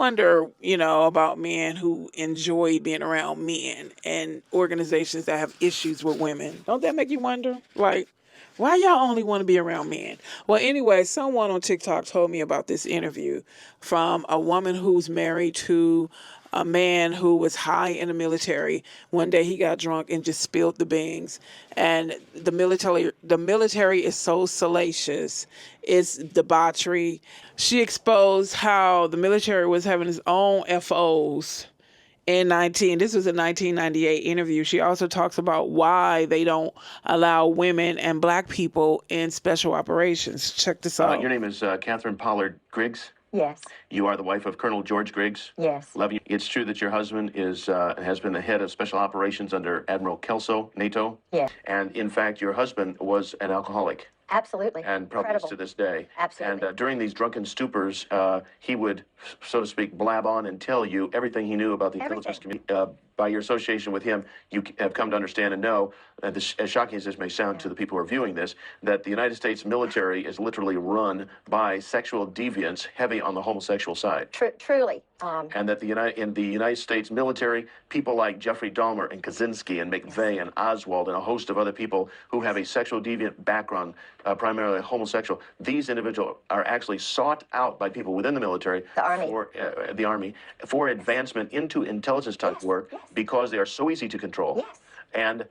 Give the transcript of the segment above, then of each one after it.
wonder, about men who enjoy being around men and organizations that have issues with women. Don't that make you wonder? Like, why y'all only want to be around men? Well, anyway, someone on TikTok told me about this interview from a woman who's married to a man who was high in the military. One day he got drunk and just spilled the beans. And the military is so salacious. It's debauchery. She exposed how the military was having its own FOs this was a 1998 interview. She also talks about why they don't allow women and black people in special operations. Check this out. Your name is Catherine Pollard Griggs? Yes. You are the wife of Colonel George Griggs? Yes. Love you. It's true that your husband has been the head of special operations under Admiral Kelso, NATO? Yes. And in fact, your husband was an alcoholic. Absolutely. And probably is to this day. Absolutely. And during these drunken stupors, he would, so to speak, blab on and tell you everything he knew about the intelligence community. By your association with him, you have come to understand and know, as shocking as this may sound to the people who are viewing this, that the United States military is literally run by sexual deviants heavy on the homosexual side. Truly. And that in the United States military, people like Jeffrey Dahmer and Kaczynski and McVeigh and Oswald and a host of other people who have a sexual deviant background, primarily homosexual, these individuals are actually sought out by people within the military, the Army, for advancement into intelligence type work because they are so easy to control. And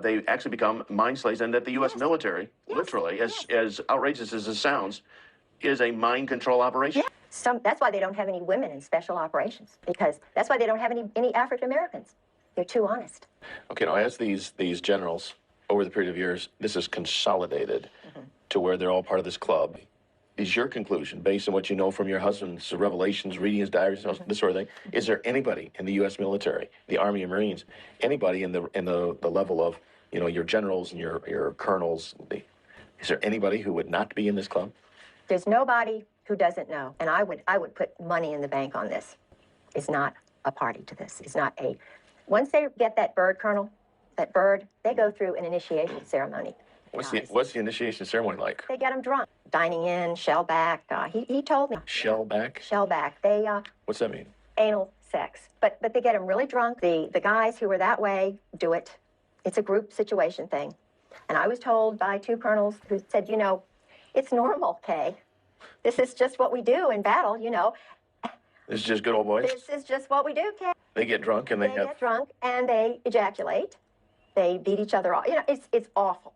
they actually become mind slaves, and that the U.S. military, literally, as outrageous as it sounds, is a mind control operation. That's why they don't have any women in special operations, because that's why they don't have any African Americans. They're too honest. Okay, now as these generals, over the period of years, this is consolidated to where they're all part of this club. Is your conclusion, based on what you know from your husband's revelations, reading his diaries, this sort of thing, is there anybody in the U.S. military, the Army and Marines, anybody in the level of, your generals and your colonels, is there anybody who would not be in this club? There's nobody who doesn't know, and I would put money in the bank on this. Is not a party to this. Is not a. Once they get that bird, Colonel, that bird, they go through an initiation ceremony. What's the initiation ceremony like? They get them drunk, dining in, shell back. He told me. Shell back? Shell back. They What's that mean? Anal sex. But they get them really drunk. The guys who were that way do it. It's a group situation thing. And I was told by two colonels who said, it's normal, Kay. This is just what we do in battle, This is just good old boys? This is just what we do, Kay. They get drunk and they get drunk and they ejaculate. They beat each other off. It's awful.